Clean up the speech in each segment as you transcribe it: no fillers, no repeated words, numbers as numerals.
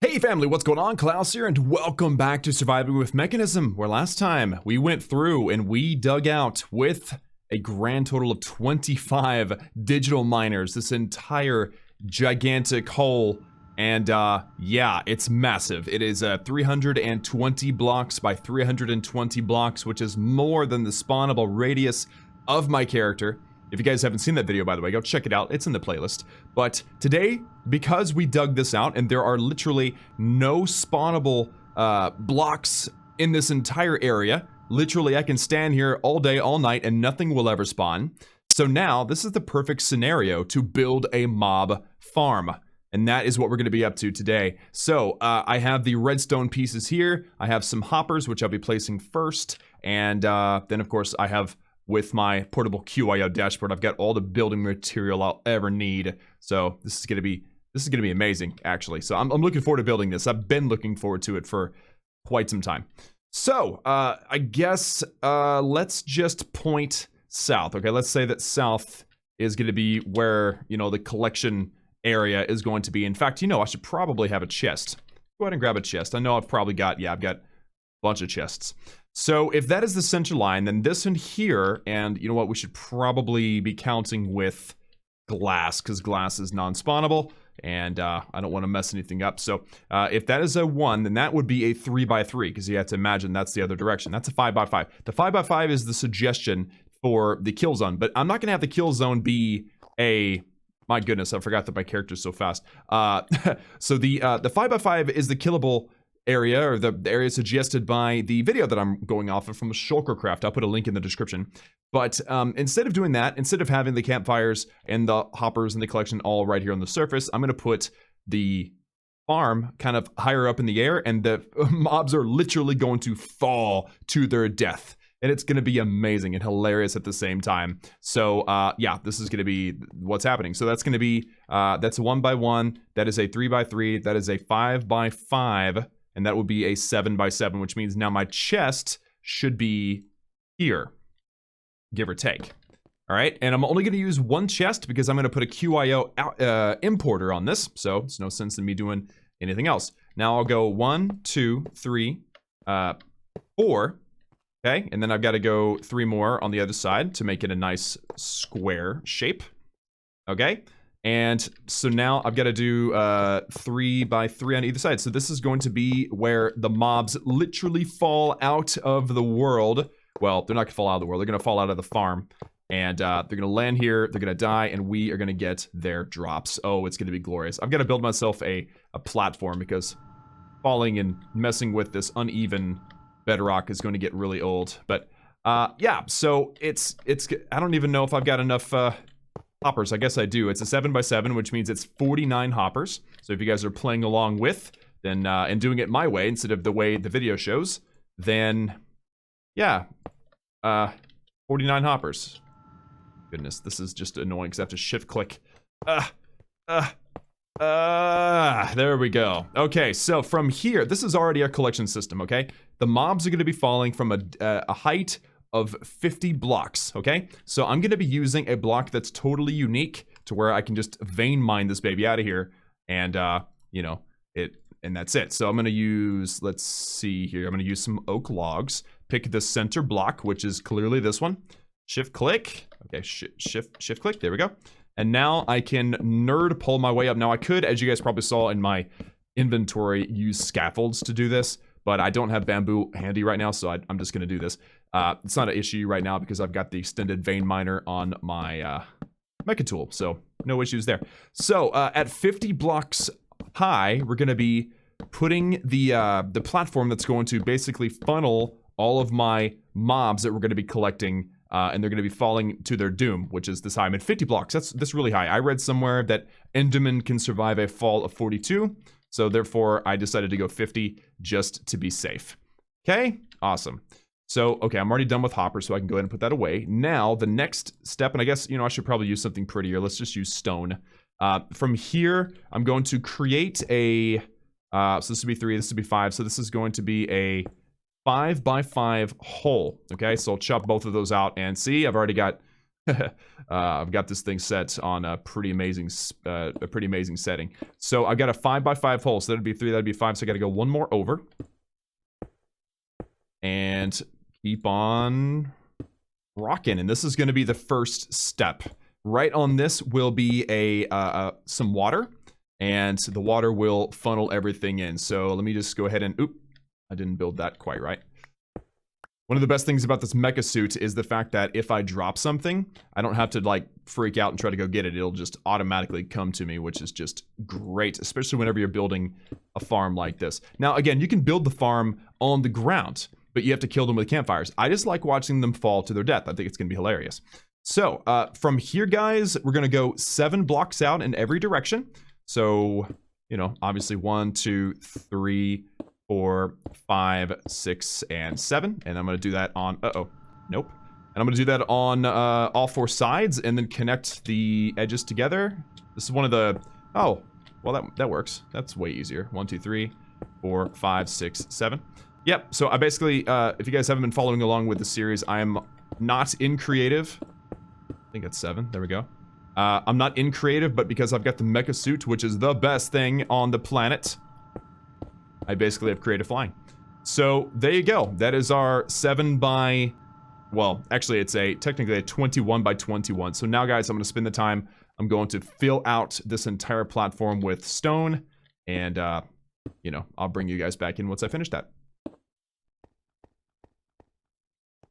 Hey family, what's going on? Klaus here, and welcome back to Surviving with Mechanism, where last time we went through and we dug out with a grand total of 25 digital miners, this entire gigantic hole, and yeah, it's massive. It is 320 blocks by 320 blocks, which is more than the spawnable radius of my character. If you guys haven't seen that video, by the way, go check it out. It's in the playlist. But today, because we dug this out and there are literally no spawnable blocks in this entire area, literally I can stand here all day, all night, and nothing will ever spawn. So now, this is the perfect scenario to build a mob farm. And that is what we're going to be up to today. So, I have the redstone pieces here. I have some hoppers, which I'll be placing first. And then, of course, I have... with my portable QIO dashboard, I've got all the building material I'll ever need. So this is gonna be amazing, actually. So I'm looking forward to building this. I've been looking forward to it for quite some time. So I guess let's just point south. Okay, let's say that south is gonna be where, you know, the collection area is going to be. In fact, you know, I should probably have a chest. Go ahead and grab a chest. I know I've probably got, yeah, I've got a bunch of chests. So if that is the center line, then this and here, and you know what, we should probably be counting with glass, because glass is non-spawnable, and I don't want to mess anything up. So if that is a 1, then that would be a 3x3, because you have to imagine that's the other direction. That's a 5x5. The 5x5 is the suggestion for the kill zone, but I'm not going to have the kill zone be a... My goodness, I forgot that my character's so fast. So the 5x5 is the killable area, or the area suggested by the video that I'm going off of from Shulkercraft. I'll put a link in the description. But instead of doing that, instead of having the campfires and the hoppers and the collection all right here on the surface, I'm going to put the farm kind of higher up in the air, and the mobs are literally going to fall to their death. And it's going to be amazing and hilarious at the same time. So, yeah, this is going to be what's happening. So that's going to be, that's a 1x1, that is a 3x3, that is a 5x5, and that would be a 7x7, which means now my chest should be here, give or take. All right, and I'm only going to use one chest because I'm going to put a QIO importer on this, so it's no sense in me doing anything else. Now I'll go 1, 2, 3, 4, okay, and then I've got to go 3 more on the other side to make it a nice square shape, okay? And so now I've got to do 3x3 on either side. So this is going to be where the mobs literally fall out of the world. Well, they're not going to fall out of the world. They're going to fall out of the farm. And they're going to land here. They're going to die. And we are going to get their drops. Oh, it's going to be glorious. I've got to build myself a platform, because falling and messing with this uneven bedrock is going to get really old. But yeah, so it's I don't even know if I've got enough... hoppers. I guess I do. It's a 7x7, which means it's 49 hoppers. So if you guys are playing along with, then and doing it my way instead of the way the video shows, then yeah, 49 hoppers. Goodness, this is just annoying because I have to shift click. There we go. Okay, so from here, this is already a collection system. Okay, the mobs are going to be falling from a height of 50 blocks, okay? So I'm going to be using a block that's totally unique to where I can just vein mine this baby out of here, and, you know, and that's it. So I'm going to use, let's see here, I'm going to use some oak logs, pick the center block, which is clearly this one, shift click, okay, shift click, there we go. And now I can nerd pull my way up. Now I could, as you guys probably saw in my inventory, use scaffolds to do this, but I don't have bamboo handy right now, so I'm just going to do this. It's not an issue right now because I've got the extended vein miner on my mecha tool, so no issues there. So at 50 blocks high, we're going to be putting the platform that's going to basically funnel all of my mobs that we're going to be collecting, and they're going to be falling to their doom, which is this high. I'm at 50 blocks. That's really high. I read somewhere that Enderman can survive a fall of 42. So therefore, I decided to go 50 just to be safe. Okay, awesome. So, okay, I'm already done with hopper, so I can go ahead and put that away. Now, the next step, and I guess, you know, I should probably use something prettier. Let's just use stone. From here, I'm going to create a, so this would be 3, this would be 5. So this is going to be a 5x5 hole, okay? So I'll chop both of those out, and see, I've already got I've got this thing set on a pretty amazing setting. So I've got a 5x5 hole, so that'd be 3, that'd be 5, so I gotta go one more over. And keep on rocking, and this is gonna be the first step. Right on this will be some water, and the water will funnel everything in. So let me just go ahead and, oop, I didn't build that quite right. One of the best things about this mecha suit is the fact that if I drop something, I don't have to like freak out and try to go get it. It'll just automatically come to me, which is just great, especially whenever you're building a farm like this. Now, again, you can build the farm on the ground, but you have to kill them with campfires. I just like watching them fall to their death. I think it's gonna be hilarious. So, from here, guys, we're gonna go 7 blocks out in every direction. So, you know, obviously 1, 2, 3, 4, 5, 6, and 7. And I'm gonna do that on, nope. And I'm gonna do that on all 4 sides and then connect the edges together. This is one of the, oh, well, that works. That's way easier. 1, 2, 3, 4, 5, 6, 7. Yep, so I basically, if you guys haven't been following along with the series, I'm not in creative. I think it's 7, there we go. I'm not in creative, but because I've got the mecha suit, which is the best thing on the planet, I basically have creative flying. So there you go. That is our 7 by, well, actually it's technically a 21 by 21. So now, guys, I'm gonna spend the time, I'm going to fill out this entire platform with stone, and you know, I'll bring you guys back in once I finish that.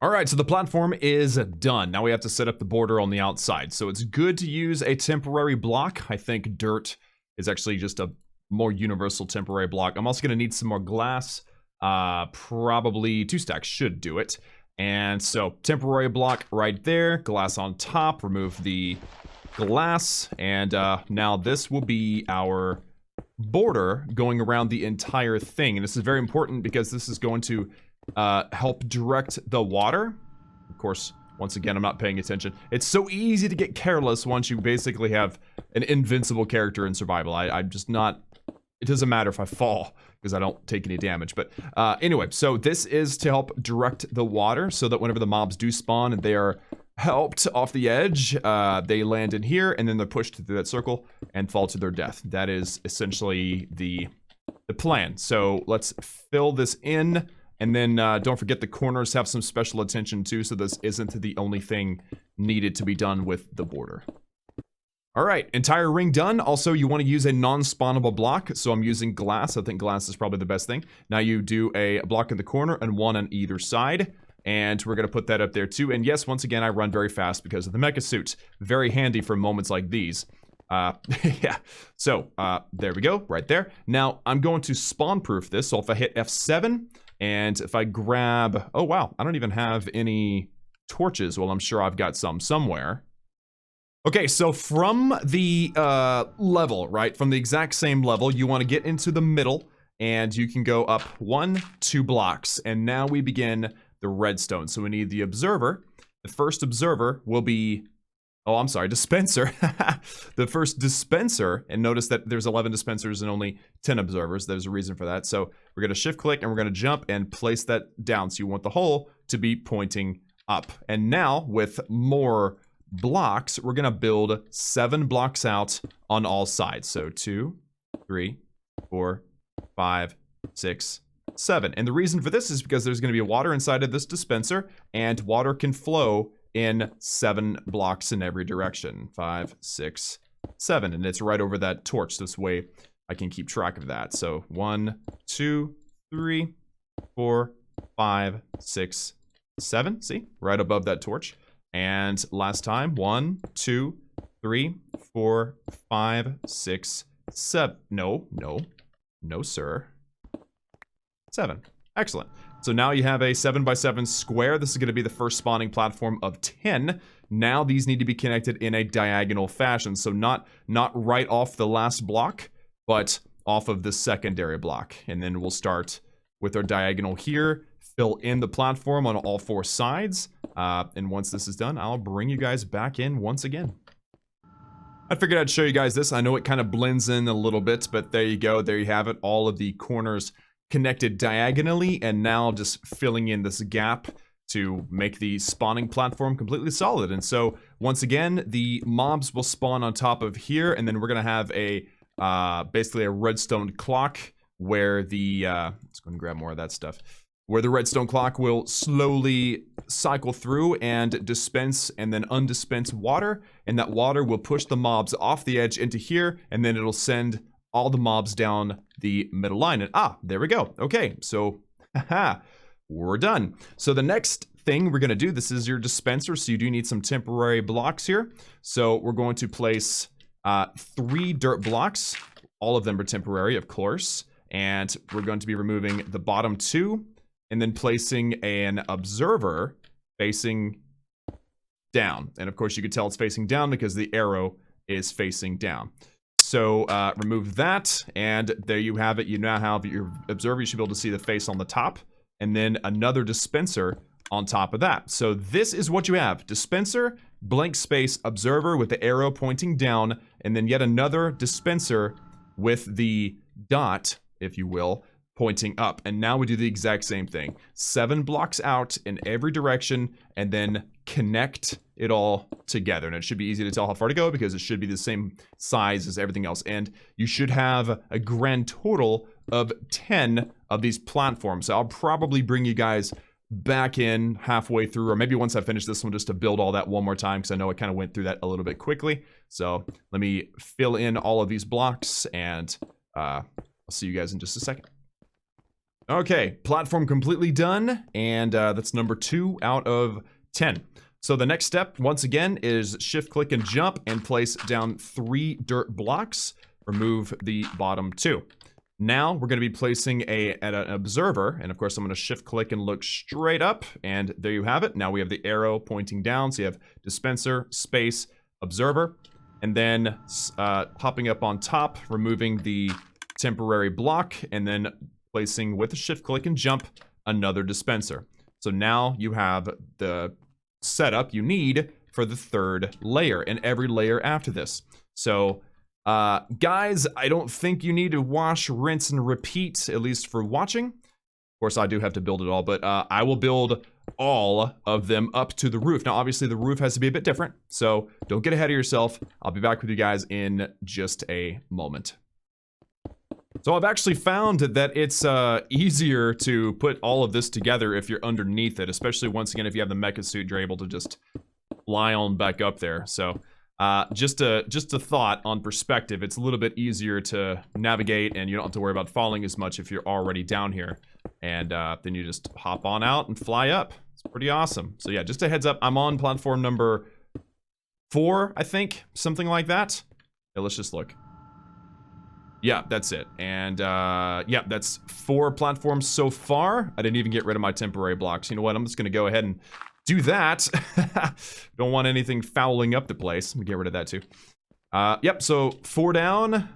All right, so the platform is done. Now we have to set up the border on the outside. So it's good to use a temporary block. I think dirt is actually just a more universal temporary block. I'm also gonna need some more glass. Probably 2 stacks should do it. And so temporary block right there, glass on top, remove the glass. And now this will be our border going around the entire thing. And this is very important because this is going to help direct the water. Of course, once again, I'm not paying attention. It's so easy to get careless once you basically have an invincible character in survival. I'm just not, it doesn't matter if I fall because I don't take any damage. But anyway, so this is to help direct the water so that whenever the mobs do spawn and they are helped off the edge, they land in here and then they're pushed through that circle and fall to their death. That is essentially the plan. So let's fill this in. And then don't forget the corners have some special attention too, so this isn't the only thing needed to be done with the border. All right, entire ring done. Also, you want to use a non-spawnable block, so I'm using glass. I think glass is probably the best thing. Now you do a block in the corner and 1 on either side, and we're going to put that up there too. And yes, once again, I run very fast because of the mecha suit. Very handy for moments like these. Yeah, so there we go, right there. Now, I'm going to spawn-proof this, so if I hit F7, and if I grab, oh wow, I don't even have any torches. Well, I'm sure I've got some somewhere. Okay, so from the level, right, from the exact same level, you want to get into the middle, and you can go up 1, 2 blocks, and now we begin the redstone. So we need the observer. The first observer will be, oh, I'm sorry, dispenser. The first dispenser, and notice that there's 11 dispensers and only 10 observers. There's a reason for that. So we're gonna shift click and we're gonna jump and place that down. So you want the hole to be pointing up. And now with more blocks, we're gonna build 7 blocks out on all sides. So 2, 3, 4, 5, 6, 7. And the reason for this is because there's gonna be water inside of this dispenser, and water can flow in 7 blocks in every direction. 5, 6, 7. And it's right over that torch. This way I can keep track of that. So 1, 2, 3, 4, 5, 6, 7. See? Right above that torch. And last time, 1, 2, 3, 4, 5, 6, 7. No, sir. 7. Excellent. So now you have a 7 by 7 square. This is going to be the first spawning platform of 10. Now these need to be connected in a diagonal fashion. So not right off the last block, but off of the secondary block. And then we'll start with our diagonal here, fill in the platform on all 4 sides. And once this is done, I'll bring you guys back in once again. I figured I'd show you guys this. I know it kind of blends in a little bit, but there you go. There you have it. All of the corners connected diagonally, and now just filling in this gap to make the spawning platform completely solid. And so once again, the mobs will spawn on top of here, and then we're gonna have a basically a redstone clock where the let's go and grab more of that stuff, where the redstone clock will slowly cycle through and dispense and then undispense water, and that water will push the mobs off the edge into here, and then it'll send all the mobs down the middle line. And there we go. Okay, so haha, we're done. So the next thing we're gonna do, this is your dispenser, so you do need some temporary blocks here. So we're going to place 3 dirt blocks. All of them are temporary, of course. And we're going to be removing the bottom 2 and then placing an observer facing down. And of course you can tell it's facing down because the arrow is facing down. So remove that, and there you have it. You now have your observer. You should be able to see the face on the top, and then another dispenser on top of that. So this is what you have: dispenser, blank space, observer with the arrow pointing down, and then yet another dispenser with the dot, if you will, pointing up. And now we do the exact same thing. 7 blocks out in every direction, and then connect it all together. And it should be easy to tell how far to go because it should be the same size as everything else. And you should have a grand total of 10 of these platforms. So I'll probably bring you guys back in halfway through, or maybe once I finish this one, just to build all that one more time, because I know I kind of went through that a little bit quickly. So let me fill in all of these blocks, and I'll see you guys in just a second. Okay, platform completely done, and that's number 2 out of 10. So the next step, once again, is shift, click, and jump, and place down 3 dirt blocks. Remove the bottom 2. Now we're going to be placing an observer, and of course I'm going to shift, click, and look straight up, and there you have it. Now we have the arrow pointing down, so you have dispenser, space, observer, and then popping up on top, removing the temporary block, and then placing with a shift, click, and jump another dispenser. So now you have the setup you need for the 3rd layer and every layer after this. So guys, I don't think you need to wash, rinse, and repeat, at least for watching. Of course, I do have to build it all, but I will build all of them up to the roof. Now, obviously, the roof has to be a bit different, so don't get ahead of yourself. I'll be back with you guys in just a moment. So I've actually found that it's easier to put all of this together if you're underneath it, especially once again if you have the mecha suit, you're able to just fly on back up there. So just a thought on perspective, it's a little bit easier to navigate, and you don't have to worry about falling as much if you're already down here. And then you just hop on out and fly up. It's pretty awesome. So yeah, just a heads up, I'm on platform number 4, I think, something like that. Yeah, let's just look. Yeah, that's it. And yeah, that's 4 platforms so far. I didn't even get rid of my temporary blocks. You know what? I'm just going to go ahead and do that. Don't want anything fouling up the place. Let me get rid of that too. Yep, so 4 down,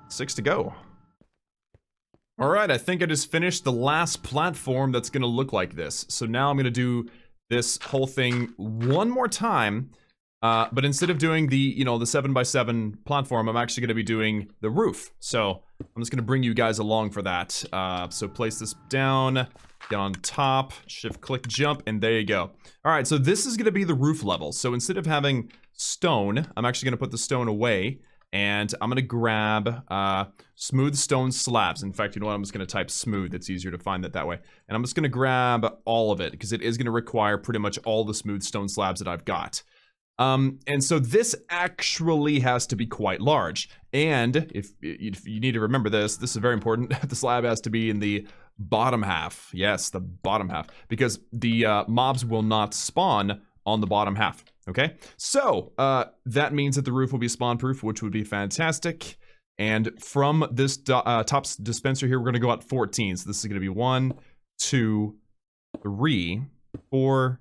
6 to go. All right, I think I just finished the last platform that's going to look like this. So now I'm going to do this whole thing one more time. But instead of doing the 7x7 platform, I'm actually going to be doing the roof. So I'm just going to bring you guys along for that. So place this down, get on top, shift, click, jump, and there you go. All right, so this is going to be the roof level. So instead of having stone, I'm actually going to put the stone away, and I'm going to grab smooth stone slabs. In fact, you know what? I'm just going to type smooth. It's easier to find that way. And I'm just going to grab all of it, because it is going to require pretty much all the smooth stone slabs that I've got. And so this actually has to be quite large. And if you need to remember this is very important. The slab has to be in the bottom half. Yes, the bottom half, because the mobs will not spawn on the bottom half. Okay, so that means that the roof will be spawn proof, which would be fantastic. And from this top dispenser here, we're going to go out 14. So this is going to be 1, 2, 3, 4,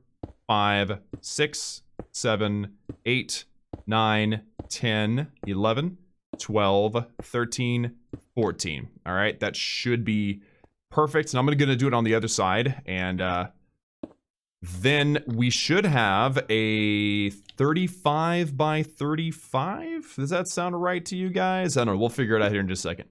5, 6, 7, 8, 9, 10, 11, 12, 13, 14. All right, that should be perfect. And I'm going to do it on the other side. And then we should have a 35 by 35. Does that sound right to you guys? I don't know. We'll figure it out here in just a second.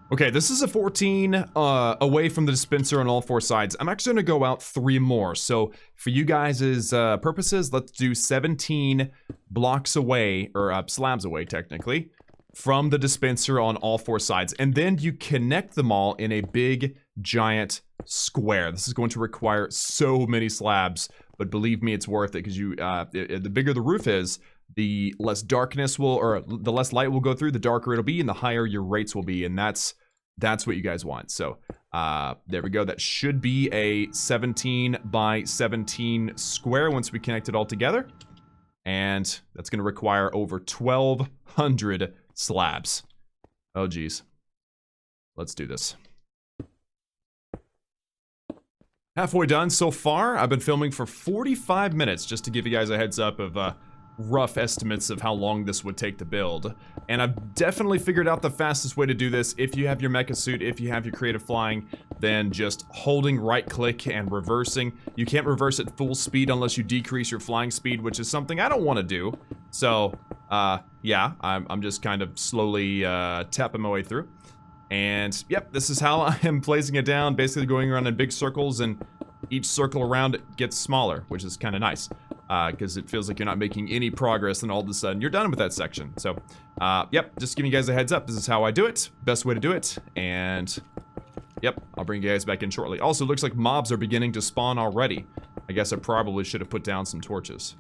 Okay, this is a 14 away from the dispenser on all 4 sides. I'm actually going to go out 3 more. So for you guys' purposes, let's do 17 blocks away, or slabs away technically, from the dispenser on all 4 sides. And then you connect them all in a big, giant square. This is going to require so many slabs, but believe me, it's worth it, because the bigger the roof is, the less darkness will, or the less light will go through, the darker it'll be, and the higher your rates will be, and that's what you guys want. So there we go. That should be a 17 by 17 square once we connect it all together, and that's going to require over 1,200 slabs. Oh geez, let's do this. Halfway done so far. I've been filming for 45 minutes just to give you guys a heads up of rough estimates of how long this would take to build. And I've definitely figured out the fastest way to do this. If you have your mecha suit, if you have your creative flying, then just holding right click and reversing. You can't reverse at full speed unless you decrease your flying speed, which is something I don't want to do. So, yeah, I'm just kind of slowly tapping my way through. And yep, this is how I am placing it down, basically going around in big circles, and each circle around it gets smaller, which is kind of nice, because it feels like you're not making any progress, and all of a sudden you're done with that section. So, yep, just giving you guys a heads up. This is how I do it, best way to do it, and yep, I'll bring you guys back in shortly. Also, looks like mobs are beginning to spawn already. I guess I probably should have put down some torches.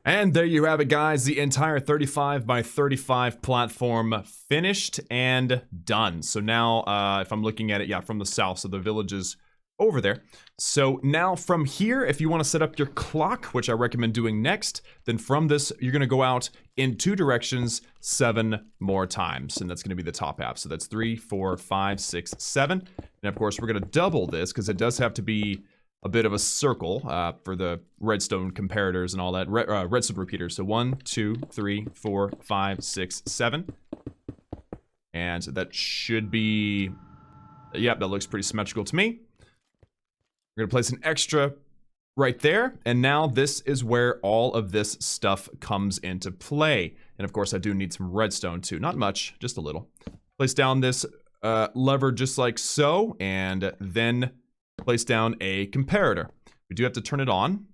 And there you have it, guys. The entire 35 by 35 platform finished and done. So now, if I'm looking at it, yeah, from the south, so the village is over there. So now from here, if you want to set up your clock, which I recommend doing next, then from this, you're going to go out in 2 directions 7 more times. And that's going to be the top half. So that's 3, 4, 5, 6, 7. And of course, we're going to double this because it does have to be a bit of a circle for the redstone comparators and all that, redstone repeaters. So 1, 2, 3, 4, 5, 6, 7. And that should be, yep, that looks pretty symmetrical to me. We're gonna place an extra right there, and now this is where all of this stuff comes into play. And of course, I do need some redstone too. Not much, just a little. Place down this lever just like so, and then place down a comparator. We do have to turn it on,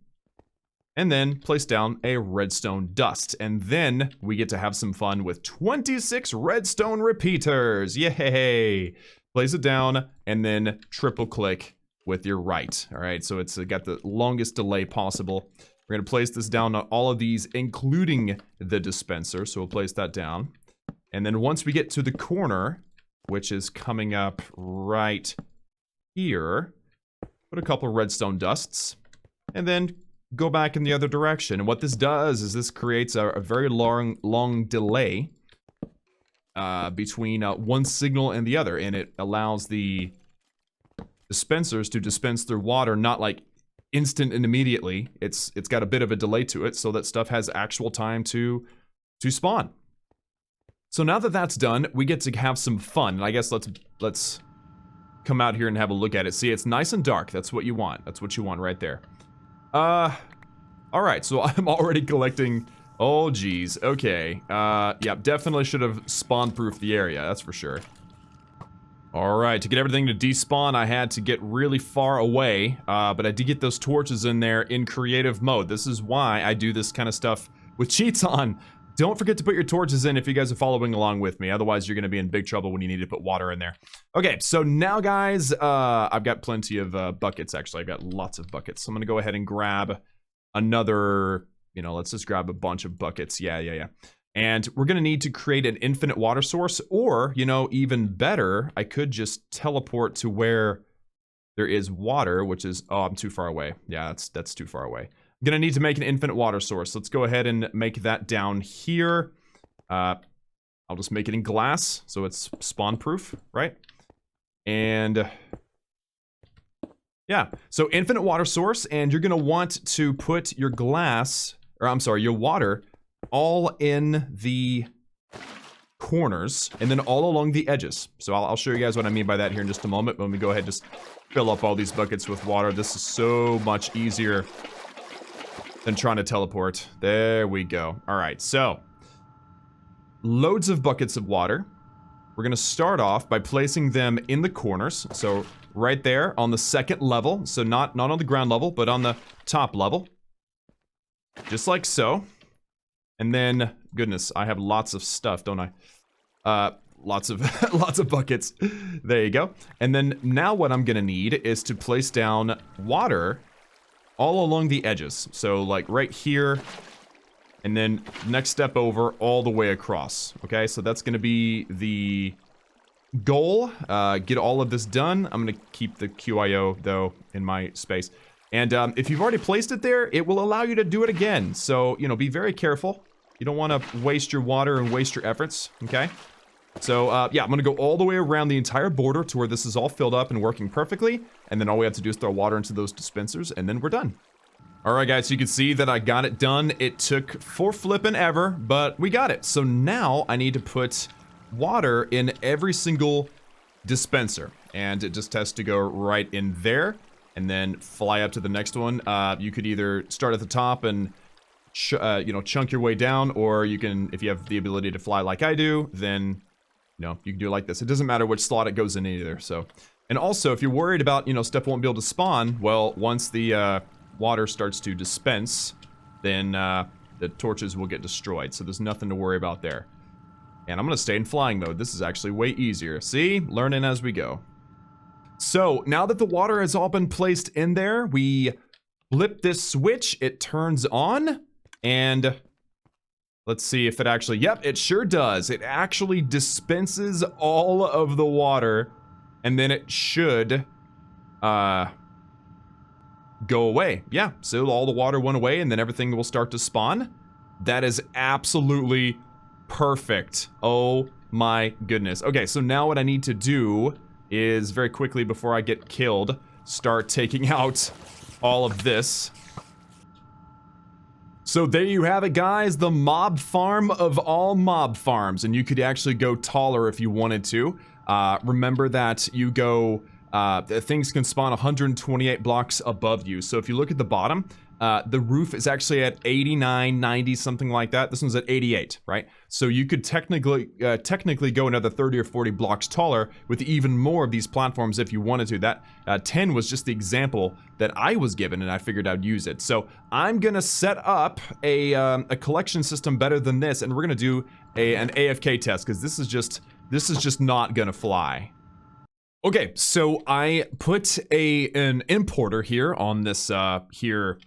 and then place down a redstone dust. And then we get to have some fun with 26 redstone repeaters. Yay! Place it down, and then triple click with your right. All right, so it's got the longest delay possible. We're gonna place this down on all of these, including the dispenser. So we'll place that down. And then once we get to the corner, which is coming up right here, put a couple redstone dusts, and then go back in the other direction. And what this does is this creates a very long delay between one signal and the other, and it allows the dispensers to dispense their water not like instant and immediately. It's got a bit of a delay to it, so that stuff has actual time to spawn. So now that that's done, we get to have some fun. And I guess let's come out here and have a look at it. See, it's nice and dark. That's what you want. That's what you want right there. All right, so I'm already collecting. Oh, geez. Okay. Yeah, definitely should have spawn-proofed the area. That's for sure. All right, to get everything to despawn, I had to get really far away, but I did get those torches in there in creative mode. This is why I do this kind of stuff with cheats on. Don't forget to put your torches in if you guys are following along with me. Otherwise, you're going to be in big trouble when you need to put water in there. Okay, so now, guys, I've got plenty of buckets, actually. I've got lots of buckets. So I'm going to go ahead and grab another, let's just grab a bunch of buckets. Yeah. And we're going to need to create an infinite water source, or, even better, I could just teleport to where there is water, which is, oh, I'm too far away. Yeah, that's too far away. I'm going to need to make an infinite water source. Let's go ahead and make that down here. I'll just make it in glass, so it's spawn-proof, right? And yeah, so infinite water source, and you're going to want to put your your water all in the corners, and then all along the edges. So I'll show you guys what I mean by that here in just a moment. When we go ahead and just fill up all these buckets with water. This is so much easier than trying to teleport. There we go. All right, so loads of buckets of water. we're gonna start off by placing them in the corners. So right there on the second level. So not on the ground level, but on the top level. Just like so. And then, goodness, I have lots of stuff, don't I? Lots of lots of buckets. There you go. And then now what I'm gonna need is to place down water all along the edges. So like right here, and then next step over all the way across. Okay, so that's gonna be the goal. Get all of this done. I'm gonna keep the QIO though in my space. And if you've already placed it there, it will allow you to do it again. So, you know, be very careful. You don't want to waste your water and waste your efforts, okay? So, yeah, I'm gonna go all the way around the entire border to where this is all filled up and working perfectly. And then all we have to do is throw water into those dispensers, and then we're done. Alright guys, so you can see that I got it done. It took for flippin' ever, but we got it. So now I need to put water in every single dispenser. And it just has to go right in there, and then fly up to the next one. You could either start at the top and you know, chunk your way down, or you can, if you have the ability to fly like I do, then, you know, you can do it like this. It doesn't matter which slot it goes in either, so. And also, if you're worried about, you know, stuff won't be able to spawn, well, once the water starts to dispense, then the torches will get destroyed, so there's nothing to worry about there. And I'm gonna stay in flying mode. This is actually way easier. See? Learning as we go. So, now that the water has all been placed in there, we flip this switch, it turns on, and let's see if it actually, yep, it sure does. It actually dispenses all of the water, and then it should, go away. Yeah, so all the water went away, and then everything will start to spawn. That is absolutely perfect. Oh my goodness. Okay, so now what I need to do is, very quickly before I get killed, start taking out all of this. So there you have it, guys, the mob farm of all mob farms, and you could actually go taller if you wanted to. Remember that you go, things can spawn 128 blocks above you. So if you look at the bottom, the roof is actually at 89, 90, something like that. This one's at 88, right? So you could technically go another 30 or 40 blocks taller with even more of these platforms if you wanted to. That 10 was just the example that I was given, and I figured I'd use it. So I'm gonna set up a collection system better than this, and we're gonna do an AFK test, because this is just not gonna fly. Okay, so I put an importer here on this here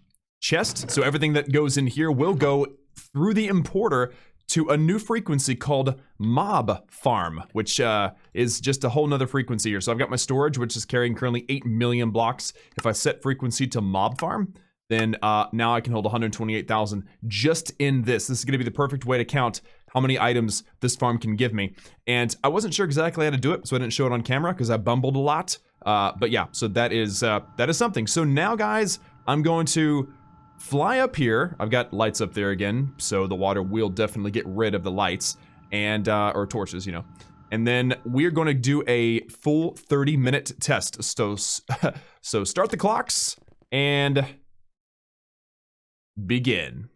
chest, so everything that goes in here will go through the importer to a new frequency called mob farm, which is just a whole nother frequency here. So I've got my storage, which is carrying currently 8 million blocks. If I set frequency to mob farm, then now I can hold 128,000 just in this. This is gonna be the perfect way to count how many items this farm can give me. And I wasn't sure exactly how to do it, so I didn't show it on camera because I bumbled a lot. But yeah, so that is something. So now, guys, I'm going to fly up here. I've got lights up there again, so the water will definitely get rid of the lights and or torches, you know. And then we're going to do a full 30-minute test. So start the clocks and begin.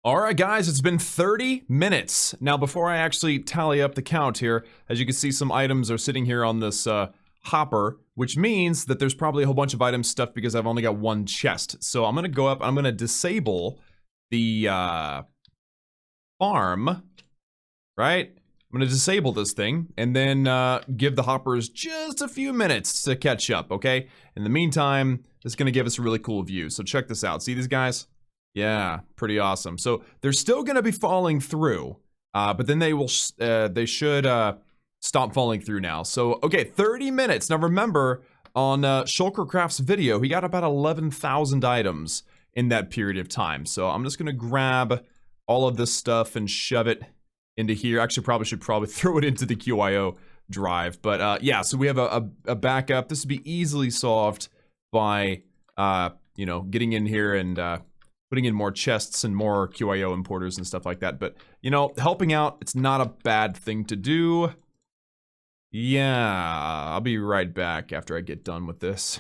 Alright guys, it's been 30 minutes. Now before I actually tally up the count here, as you can see, some items are sitting here on this hopper, which means that there's probably a whole bunch of items stuffed because I've only got one chest. So I'm gonna go up, I'm gonna disable the farm, right? I'm gonna disable this thing, and then give the hoppers just a few minutes to catch up, okay? In the meantime, this is gonna give us a really cool view. So check this out, see these guys? Yeah, pretty awesome. So they're still gonna be falling through, but then they should stop falling through now. So, okay, 30 minutes. Now remember, on Shulkercraft's video, he got about 11,000 items in that period of time. So I'm just gonna grab all of this stuff and shove it into here. Actually, should probably throw it into the QIO drive. But yeah, so we have a backup. This would be easily solved by, you know, getting in here and putting in more chests and more QIO importers and stuff like that. But, you know, helping out, it's not a bad thing to do. Yeah, I'll be right back after I get done with this.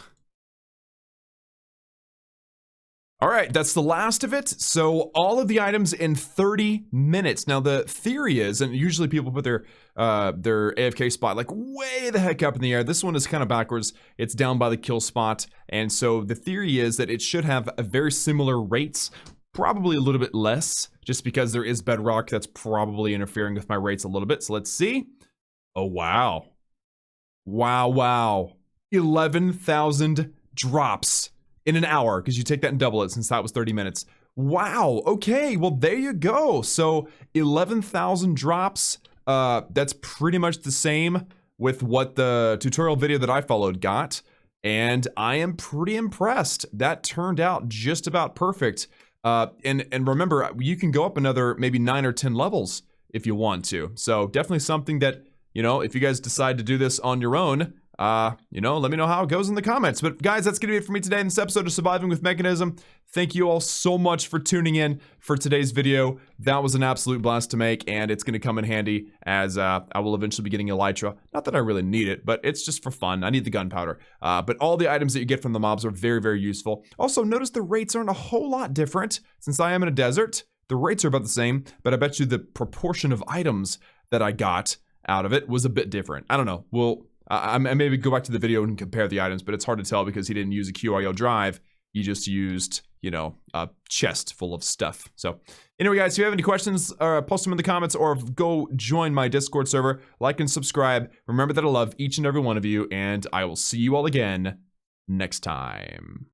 All right, that's the last of it. So all of the items in 30 minutes. Now the theory is, and usually people put their AFK spot like way the heck up in the air. This one is kind of backwards. It's down by the kill spot. And so the theory is that it should have a very similar rates, probably a little bit less, just because there is bedrock that's probably interfering with my rates a little bit. So let's see. Oh, wow. Wow. 11,000 drops in an hour, because you take that and double it since that was 30 minutes. Wow, okay, well there you go. So 11,000 drops, that's pretty much the same with what the tutorial video that I followed got. And I am pretty impressed. That turned out just about perfect. And remember, you can go up another maybe 9 or 10 levels if you want to. So definitely something that, you know, if you guys decide to do this on your own, you know, let me know how it goes in the comments. But guys, that's gonna be it for me today in this episode of Surviving with Mechanism. Thank you all so much for tuning in for today's video. That was an absolute blast to make, and it's gonna come in handy as I will eventually be getting Elytra. Not that I really need it, but it's just for fun. I need the gunpowder. But all the items that you get from the mobs are very, very useful. Also, notice the rates aren't a whole lot different. Since I am in a desert, the rates are about the same, but I bet you the proportion of items that I got out of it was a bit different. I don't know. Well, I maybe go back to the video and compare the items, but it's hard to tell because he didn't use a QIO drive. He just used, you know, a chest full of stuff. So anyway, guys, if you have any questions, post them in the comments or go join my Discord server. Like and subscribe. Remember that I love each and every one of you, and I will see you all again next time.